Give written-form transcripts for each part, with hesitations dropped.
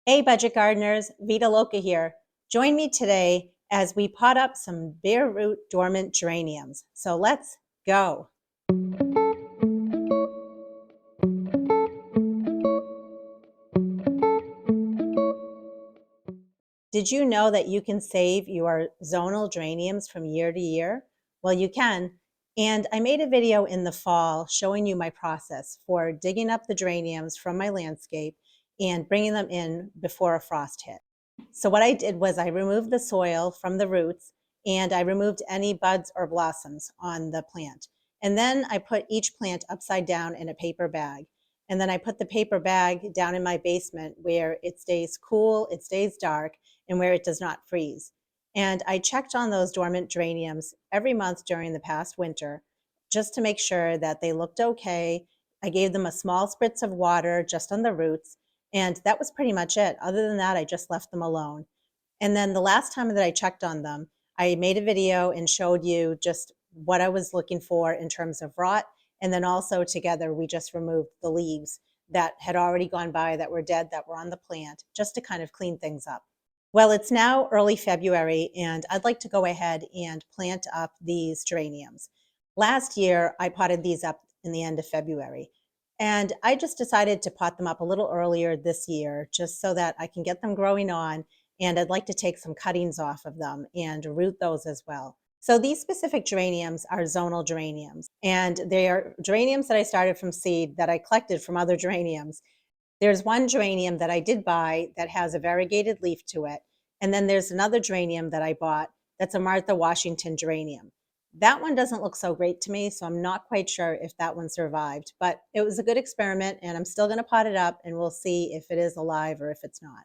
Hey, budget gardeners, Vita Loca here. Join me today as we pot up some bare root dormant geraniums. So let's go. Did you know that you can save your zonal geraniums from year to year? Well, you can. And I made a video in the fall showing you my process for digging up the geraniums from my landscape and bringing them in before a frost hit. So what I did was I removed the soil from the roots and I removed any buds or blossoms on the plant. And then I put each plant upside down in a paper bag. And then I put the paper bag down in my basement where it stays cool, it stays dark, and where it does not freeze. And I checked on those dormant geraniums every month during the past winter just to make sure that they looked okay. I gave them a small spritz of water just on the roots, and that was pretty much it. Other than that, I just left them alone. And then the last time that I checked on them, I made a video and showed you just what I was looking for in terms of rot. And then also together, we just removed the leaves that had already gone by, that were dead, that were on the plant, just to kind of clean things up. Well, it's now early February, and I'd like to go ahead and plant up these geraniums. Last year, I potted these up in the end of February, and I just decided to pot them up a little earlier this year just so that I can get them growing on, and I'd like to take some cuttings off of them and root those as well. So these specific geraniums are zonal geraniums, and they are geraniums that I started from seed that I collected from other geraniums. There's one geranium that I did buy that has a variegated leaf to it. And then there's another geranium that I bought that's a Martha Washington geranium. That one doesn't look so great to me, so I'm not quite sure if that one survived. But it was a good experiment, and I'm still going to pot it up, and we'll see if it is alive or if it's not.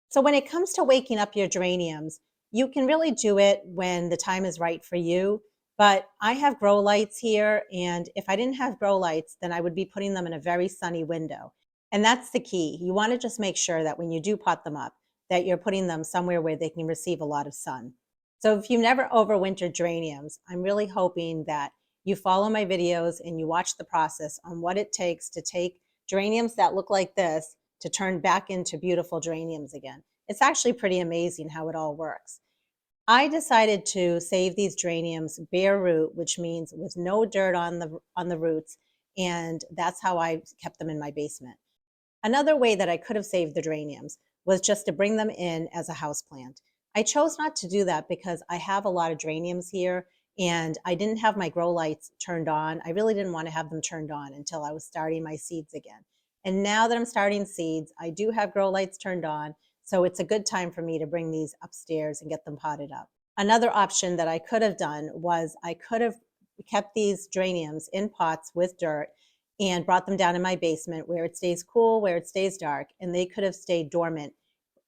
So when it comes to waking up your geraniums, you can really do it when the time is right for you. But I have grow lights here, and if I didn't have grow lights, then I would be putting them in a very sunny window. And that's the key. You want to just make sure that when you do pot them up, that you're putting them somewhere where they can receive a lot of sun. So if you've never overwintered geraniums, I'm really hoping that you follow my videos and you watch the process on what it takes to take geraniums that look like this to turn back into beautiful geraniums again. It's actually pretty amazing how it all works. I decided to save these geraniums bare root, which means with no dirt on the roots, and that's how I kept them in my basement. Another way that I could have saved the geraniums was just to bring them in as a house plant. I chose not to do that because I have a lot of geraniums here and I didn't have my grow lights turned on. I really didn't want to have them turned on until I was starting my seeds again. And now that I'm starting seeds, I do have grow lights turned on. So it's a good time for me to bring these upstairs and get them potted up. Another option that I could have done was I could have kept these geraniums in pots with dirt and brought them down in my basement where it stays cool, where it stays dark, and they could have stayed dormant,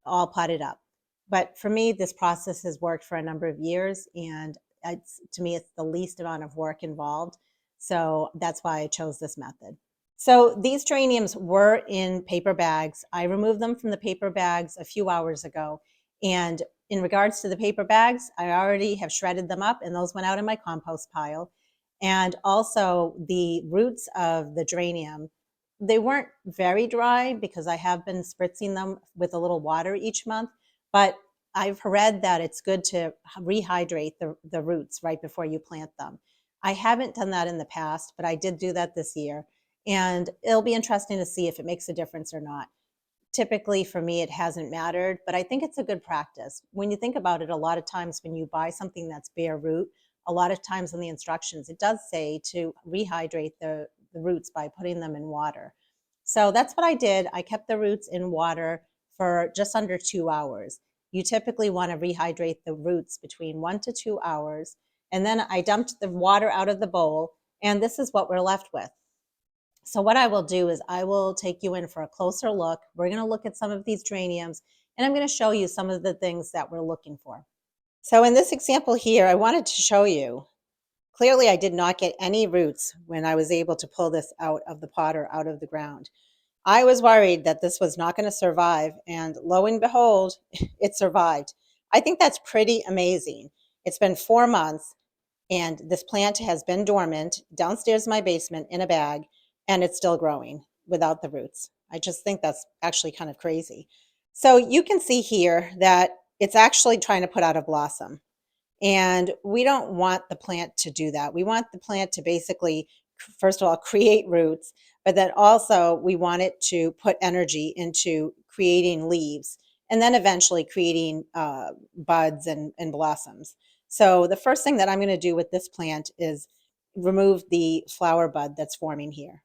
all potted up. But for me, this process has worked for a number of years, and to me, it's the least amount of work involved. So that's why I chose this method. So these geraniums were in paper bags. I removed them from the paper bags a few hours ago. And in regards to the paper bags, I already have shredded them up, and those went out in my compost pile. And also the roots of the geranium, they weren't very dry because I have been spritzing them with a little water each month, but I've read that it's good to rehydrate the roots right before you plant them. I haven't done that in the past, but I did do that this year. And it'll be interesting to see if it makes a difference or not. Typically for me, it hasn't mattered, but I think it's a good practice. When you think about it, a lot of times when you buy something that's bare root, a lot of times in the instructions, it does say to rehydrate the roots by putting them in water. So that's what I did. I kept the roots in water for just under 2 hours. You typically want to rehydrate the roots between 1 to 2 hours. And then I dumped the water out of the bowl, and this is what we're left with. So what I will do is I will take you in for a closer look. We're going to look at some of these geraniums, and I'm going to show you some of the things that we're looking for. So in this example here, I wanted to show you, clearly I did not get any roots when I was able to pull this out of the pot or out of the ground. I was worried that this was not going to survive, and lo and behold, it survived. I think that's pretty amazing. It's been 4 months, and this plant has been dormant downstairs in my basement in a bag, and it's still growing without the roots. I just think that's actually kind of crazy. So you can see here that it's actually trying to put out a blossom. And we don't want the plant to do that. We want the plant to basically, first of all, create roots, but then also we want it to put energy into creating leaves and then eventually creating buds and blossoms. So the first thing that I'm going to do with this plant is remove the flower bud that's forming here.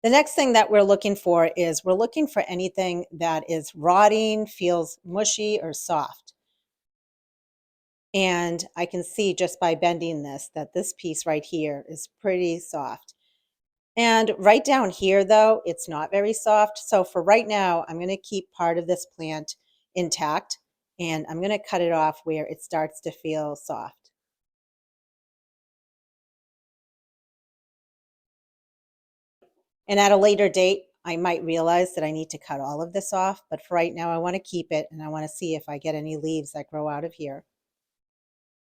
The next thing that we're looking for is we're looking for anything that is rotting, feels mushy or soft. And I can see just by bending this that this piece right here is pretty soft. And right down here, though, it's not very soft. So for right now, I'm going to keep part of this plant intact and I'm going to cut it off where it starts to feel soft. And at a later date, I might realize that I need to cut all of this off. But for right now, I want to keep it and I want to see if I get any leaves that grow out of here.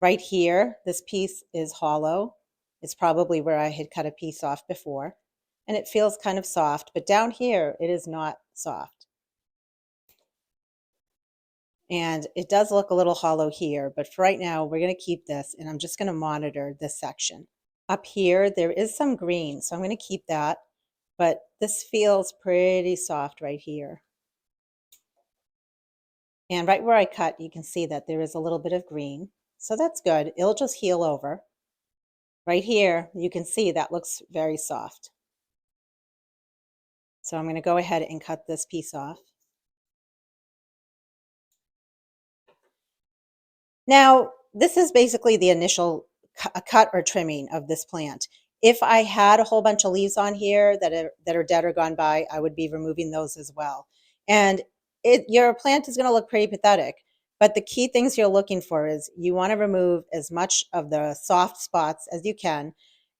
Right here, this piece is hollow. It's probably where I had cut a piece off before. And it feels kind of soft, but down here, it is not soft. And it does look a little hollow here, but for right now, we're going to keep this and I'm just going to monitor this section. Up here, there is some green, so I'm going to keep that, but this feels pretty soft right here. And right where I cut, you can see that there is a little bit of green. So that's good. It'll just heal over. Right here, you can see that looks very soft. So I'm going to go ahead and cut this piece off. Now, this is basically the initial cut or trimming of this plant. If I had a whole bunch of leaves on here that are dead or gone by, I would be removing those as well. And your plant is going to look pretty pathetic. But the key things you're looking for is you want to remove as much of the soft spots as you can.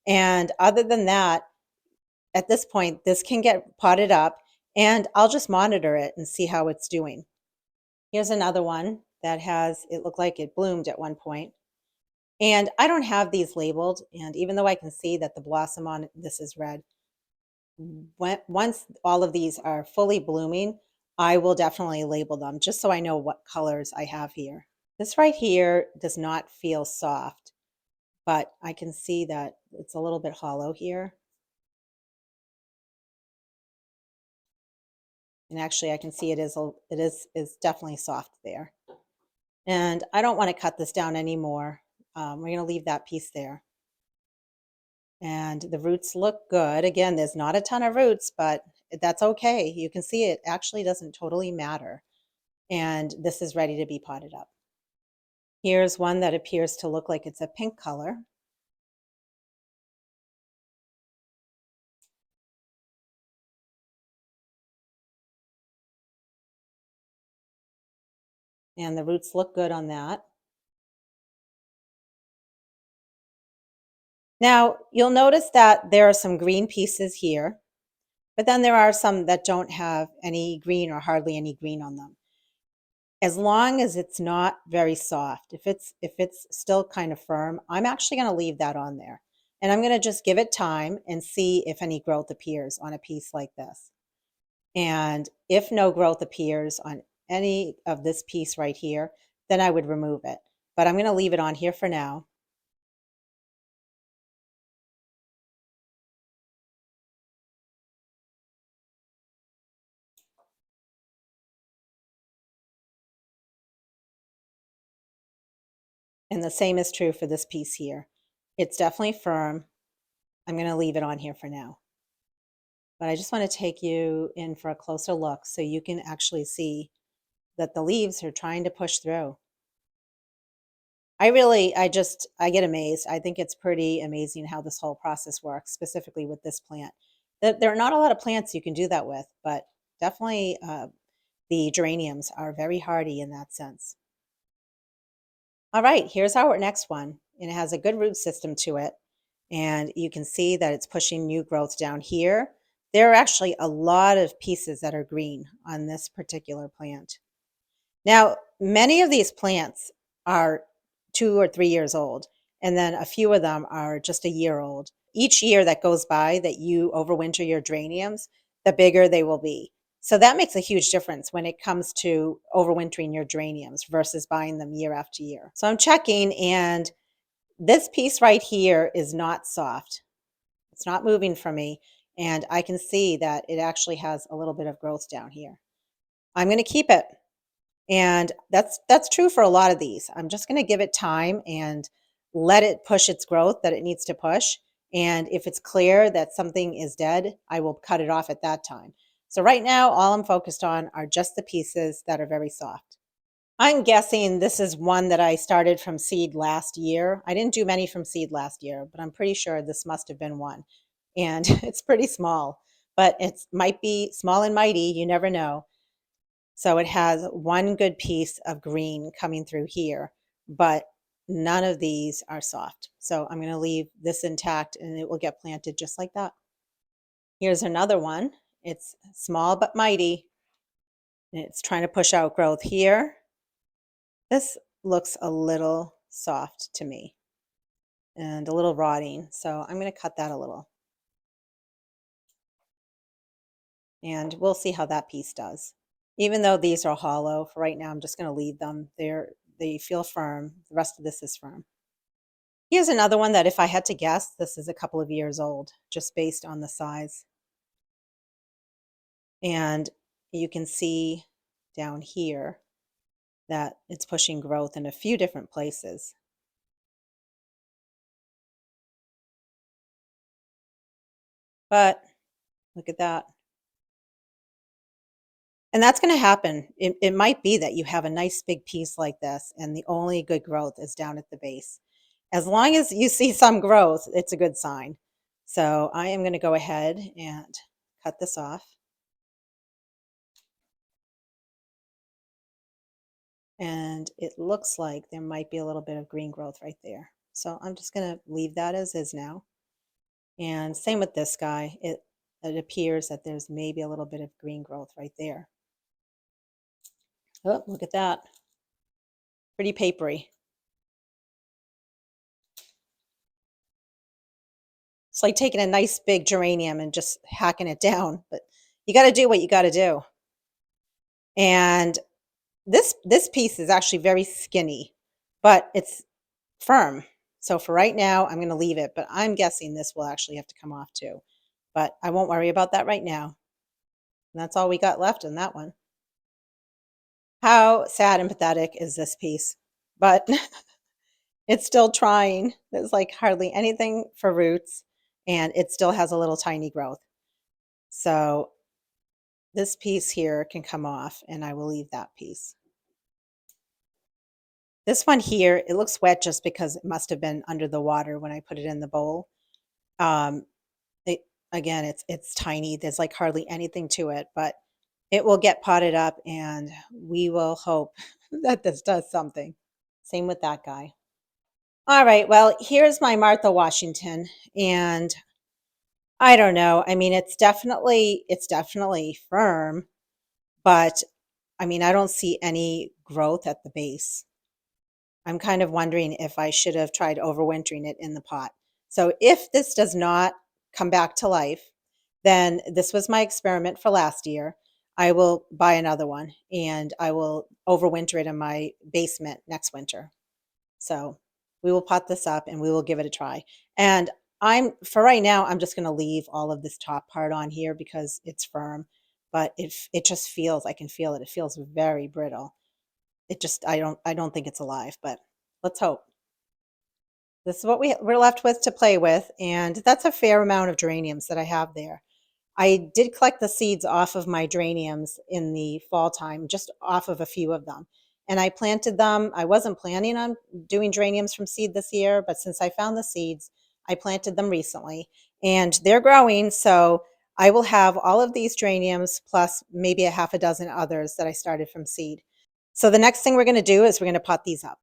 And other than that, at this point, this can get potted up and I'll just monitor it and see how it's doing. Here's another one that has, it looked like it bloomed at one point. And I don't have these labeled. And even though I can see that the blossom on this is red, once all of these are fully blooming, I will definitely label them just so I know what colors I have here. This right here does not feel soft, but I can see that it's a little bit hollow here. And actually I can see it is definitely soft there. And I don't want to cut this down anymore. We're going to leave that piece there. And the roots look good. Again, there's not a ton of roots, but that's okay. You can see it actually doesn't totally matter. And this is ready to be potted up. Here's one that appears to look like it's a pink color. And the roots look good on that. Now, you'll notice that there are some green pieces here, but then there are some that don't have any green or hardly any green on them. As long as it's not very soft, if it's still kind of firm, I'm actually going to leave that on there. And I'm going to just give it time and see if any growth appears on a piece like this. And if no growth appears on any of this piece right here, then I would remove it. But I'm going to leave it on here for now. And the same is true for this piece here. It's definitely firm. I'm going to leave it on here for now. But I just want to take you in for a closer look so you can actually see that the leaves are trying to push through. I get amazed. I think it's pretty amazing how this whole process works, specifically with this plant. There are not a lot of plants you can do that with, but definitely the geraniums are very hardy in that sense. All right, here's our next one. And it has a good root system to it. And you can see that it's pushing new growth down here. There are actually a lot of pieces that are green on this particular plant. Now, many of these plants are 2 or 3 years old, and then a few of them are just a year old. Each year that goes by that you overwinter your geraniums, the bigger they will be. So that makes a huge difference when it comes to overwintering your geraniums versus buying them year after year. So I'm checking, and this piece right here is not soft. It's not moving for me, and I can see that it actually has a little bit of growth down here. I'm going to keep it. And that's true for a lot of these. I'm just going to give it time and let it push its growth that it needs to push. And if it's clear that something is dead, I will cut it off at that time. So right now, all I'm focused on are just the pieces that are very soft. I'm guessing this is one that I started from seed last year. I didn't do many from seed last year, but I'm pretty sure this must have been one. And it's pretty small, but it might be small and mighty. You never know. So it has one good piece of green coming through here, but none of these are soft. So I'm going to leave this intact and it will get planted just like that. Here's another one. It's small but mighty. It's trying to push out growth here. This looks a little soft to me and a little rotting. So I'm going to cut that a little. And we'll see how that piece does. Even though these are hollow, for right now, I'm just going to leave them. They feel firm. The rest of this is firm. Here's another one that if I had to guess, this is a couple of years old, just based on the size. And you can see down here that it's pushing growth in a few different places. But look at that. And that's going to happen. It might be that you have a nice big piece like this, and the only good growth is down at the base. As long as you see some growth, it's a good sign. So I am going to go ahead and cut this off. And it looks like there might be a little bit of green growth right there. So I'm just going to leave that as is now. And same with this guy. It appears that there's maybe a little bit of green growth right there. Oh, look at that. Pretty papery. It's like taking a nice big geranium and just hacking it down, but you got to do what you got to do. And this piece is actually very skinny, but it's firm. So for right now, I'm going to leave it, but I'm guessing this will actually have to come off too. But I won't worry about that right now. And that's all we got left in that one. How sad and pathetic is this piece? But it's still trying. There's like hardly anything for roots, and it still has a little tiny growth. So this piece here can come off, and I will leave that piece. This one here, it looks wet just because it must have been under the water when I put it in the bowl. Um, again, it's tiny. There's like hardly anything to it, but it will get potted up, and we will hope that this does something. Same with that guy. All right, well, here's my Martha Washington, and I don't know. I mean, it's definitely firm, but I mean, I don't see any growth at the base. I'm kind of wondering if I should have tried overwintering it in the pot. So if this does not come back to life, then this was my experiment for last year. I will buy another one and I will overwinter it in my basement next winter. So we will pot this up and we will give it a try. And for right now, I'm just going to leave all of this top part on here because it's firm, but it just feels, I can feel it. It feels very brittle. It just, I don't think it's alive, but let's hope. This is what we're left with to play with. And that's a fair amount of geraniums that I have there. I did collect the seeds off of my geraniums in the fall time, just off of a few of them. And I planted them. I wasn't planning on doing geraniums from seed this year, but since I found the seeds, I planted them recently and they're growing. So I will have all of these geraniums plus maybe a half a dozen others that I started from seed. So the next thing we're going to do is we're going to pot these up.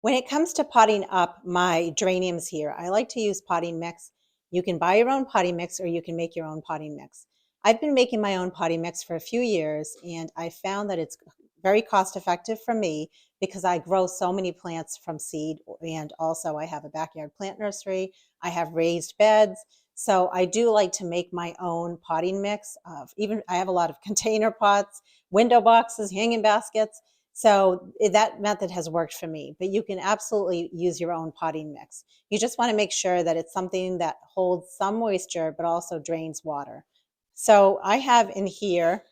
When it comes to potting up my geraniums here, I like to use potting mix. You can buy your own potting mix or you can make your own potting mix. I've been making my own potting mix for a few years and I found that it's very cost effective for me because I grow so many plants from seed, and also I have a backyard plant nursery. I have raised beds. So I do like to make my own potting mix of even, I have a lot of container pots, window boxes, hanging baskets. So that method has worked for me, but you can absolutely use your own potting mix. You just want to make sure that it's something that holds some moisture, but also drains water. So I have in here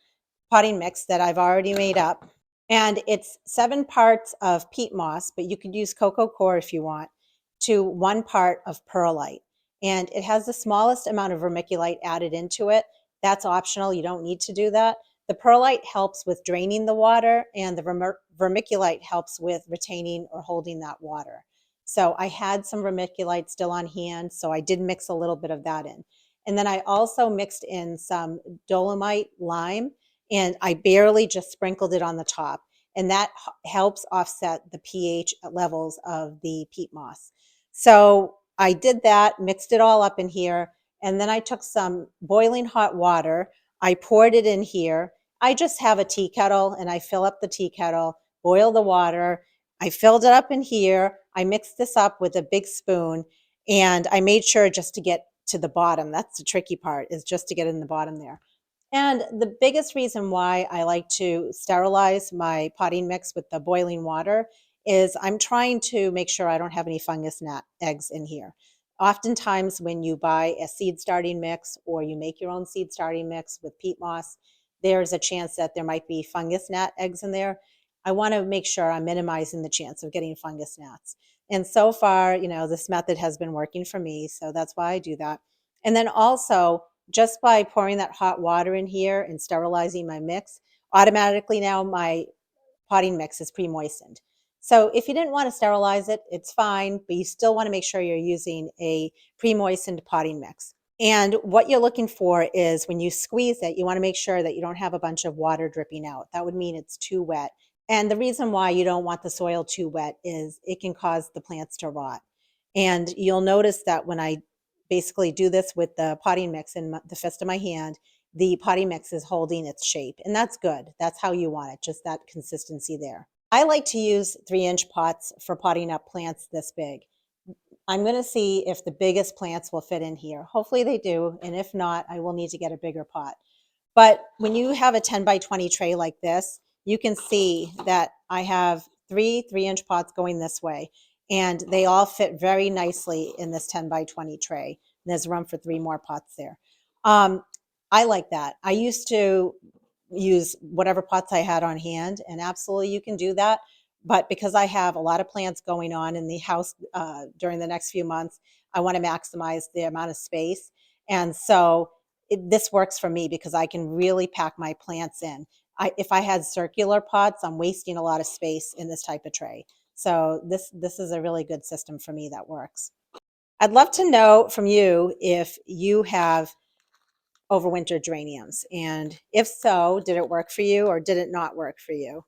potting mix that I've already made up. And it's 7 parts of peat moss, but you could use coco coir if you want, to 1 part of perlite. And it has the smallest amount of vermiculite added into it. That's optional. You don't need to do that. The perlite helps with draining the water, and the vermiculite helps with retaining or holding that water. So I had some vermiculite still on hand, so I did mix a little bit of that in. And then I also mixed in some dolomite lime, and I barely just sprinkled it on the top. And that helps offset the pH levels of the peat moss. So I did that, mixed it all up in here, and then I took some boiling hot water. I poured it in here. I just have a tea kettle and I fill up the tea kettle, boil the water. I filled it up in here. I mixed this up with a big spoon, and I made sure just to get to the bottom. That's the tricky part, is just to get in the bottom there. And the biggest reason why I like to sterilize my potting mix with the boiling water is I'm trying to make sure I don't have any fungus gnat eggs in here. Oftentimes, when you buy a seed starting mix or you make your own seed starting mix with peat moss, there's a chance that there might be fungus gnat eggs in there. I want to make sure I'm minimizing the chance of getting fungus gnats. And so far, this method has been working for me. So that's why I do that. And then also, just by pouring that hot water in here and sterilizing my mix, automatically now my potting mix is pre-moistened. So if you didn't want to sterilize it, it's fine, but you still want to make sure you're using a pre-moistened potting mix. And what you're looking for is when you squeeze it, you want to make sure that you don't have a bunch of water dripping out. That would mean it's too wet. And the reason why you don't want the soil too wet is it can cause the plants to rot. And you'll notice that when I basically do this with the potting mix in the fist of my hand, the potting mix is holding its shape. And that's good. That's how you want it, just that consistency there. I like to use 3-inch pots for potting up plants this big. I'm going to see if the biggest plants will fit in here. Hopefully they do. And if not, I will need to get a bigger pot. But when you have a 10 by 20 tray like this, you can see that I have 3-inch pots going this way, and they all fit very nicely in this 10 by 20 tray. And there's room for 3 more pots there. I like that. I used to use whatever pots I had on hand, and absolutely you can do that. But because I have a lot of plants going on in the house during the next few months, I want to maximize the amount of space. And so this works for me because I can really pack my plants in. If I had circular pots, I'm wasting a lot of space in this type of tray. So this is a really good system for me that works. I'd love to know from you if you have overwintered geraniums, and if so, did it work for you or did it not work for you?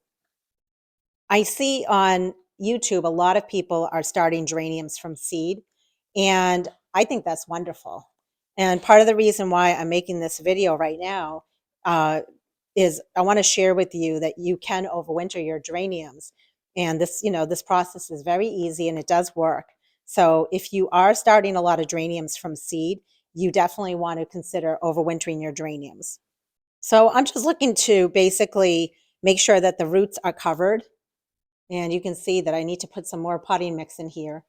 I see on YouTube a lot of people are starting geraniums from seed, and I think that's wonderful. And part of the reason why I'm making this video right now uh, is I want to share with you that you can overwinter your geraniums. And this process is very easy and it does work. So if you are starting a lot of geraniums from seed, you definitely want to consider overwintering your geraniums. So I'm just looking to basically make sure that the roots are covered, and you can see that I need to put some more potting mix in here.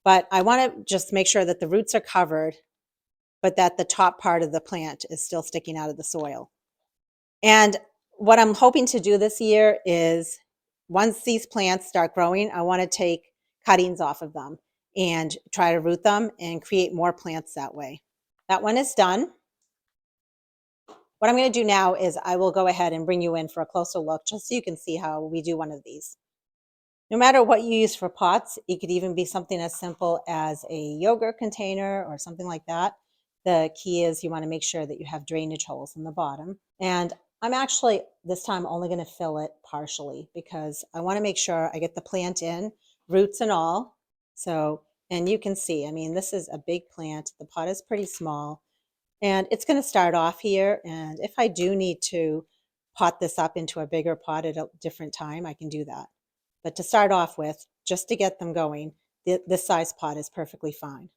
But I want to just make sure that the roots are covered, but that the top part of the plant is still sticking out of the soil. And what I'm hoping to do this year is once these plants start growing, I want to take cuttings off of them and try to root them and create more plants that way. That one is done. What I'm going to do now is I will go ahead and bring you in for a closer look just so you can see how we do one of these. No matter what you use for pots, it could even be something as simple as a yogurt container or something like that. The key is you want to make sure that you have drainage holes in the bottom. And I'm actually this time only going to fill it partially because I want to make sure I get the plant in, roots and all. So, and you can see, I mean, this is a big plant. The pot is pretty small, and it's going to start off here. And if I do need to pot this up into a bigger pot at a different time, I can do that. But to start off with, just to get them going, this size pot is perfectly fine.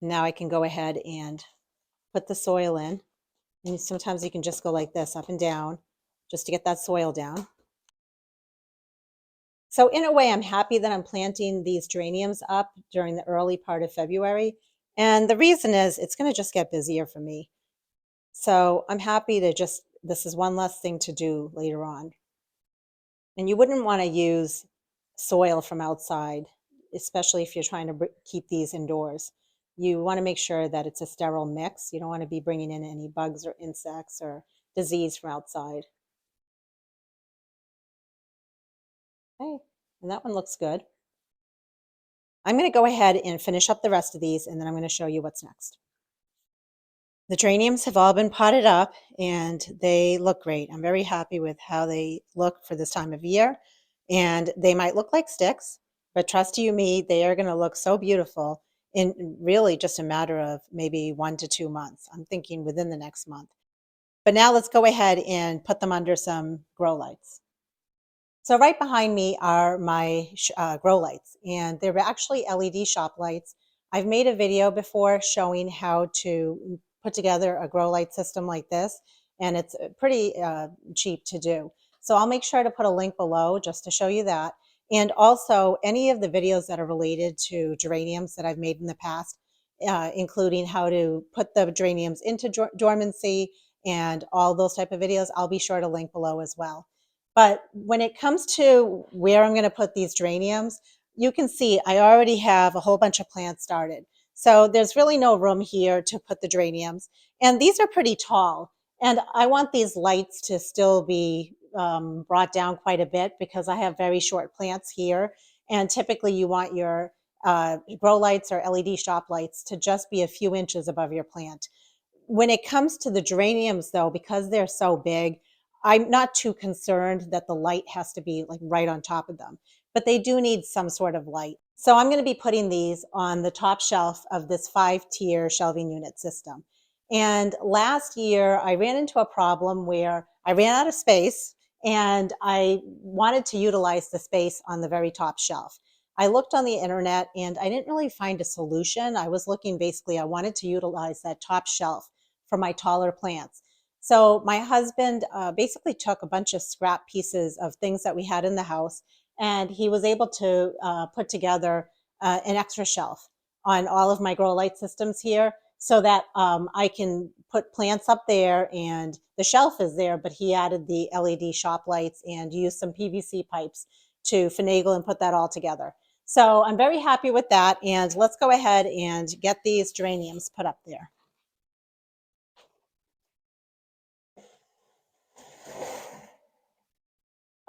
Now I can go ahead and put the soil in. And sometimes you can just go like this, up and down, just to get that soil down. So in a way, I'm happy that I'm planting these geraniums up during the early part of February. And the reason is it's going to just get busier for me. So I'm happy to just, this is one less thing to do later on. And you wouldn't want to use soil from outside, especially if you're trying to keep these indoors. You want to make sure that it's a sterile mix. You don't want to be bringing in any bugs or insects or disease from outside. Okay, and that one looks good. I'm going to go ahead and finish up the rest of these, and then I'm going to show you what's next. The geraniums have all been potted up, and they look great. I'm very happy with how they look for this time of year, and they might look like sticks, but trust you me, they are going to look so beautiful in really just a matter of maybe 1 to 2 months. I'm thinking within the next month. But now let's go ahead and put them under some grow lights. So right behind me are my grow lights, and they're actually LED shop lights. I've made a video before showing how to put together a grow light system like this, and it's pretty cheap to do. So I'll make sure to put a link below just to show you that. And also any of the videos that are related to geraniums that I've made in the past, including how to put the geraniums into dormancy and all those type of videos, I'll be sure to link below as well. But when it comes to where I'm going to put these geraniums, you can see I already have a whole bunch of plants started. So there's really no room here to put the geraniums. And these are pretty tall. And I want these lights to still be brought down quite a bit because I have very short plants here. And typically you want your grow lights or LED shop lights to just be a few inches above your plant. When it comes to the geraniums, though, because they're so big, I'm not too concerned that the light has to be like right on top of them, but they do need some sort of light. So I'm going to be putting these on the top shelf of this 5-tier shelving unit system. And last year I ran into a problem where I ran out of space and I wanted to utilize the space on the very top shelf. I looked on the internet and I didn't really find a solution. I was looking basically, I wanted to utilize that top shelf for my taller plants. So my husband basically took a bunch of scrap pieces of things that we had in the house, and he was able to put together an extra shelf on all of my grow light systems here so that I can put plants up there and the shelf is there, but he added the LED shop lights and used some PVC pipes to finagle and put that all together. So I'm very happy with that, and let's go ahead and get these geraniums put up there.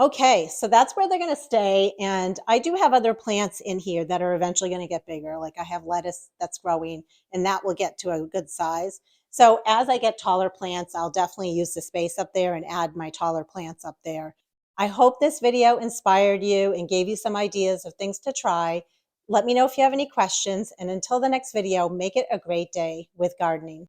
Okay, so that's where they're going to stay. And I do have other plants in here that are eventually going to get bigger. Like I have lettuce that's growing and that will get to a good size. So as I get taller plants, I'll definitely use the space up there and add my taller plants up there. I hope this video inspired you and gave you some ideas of things to try. Let me know if you have any questions. And until the next video, make it a great day with gardening.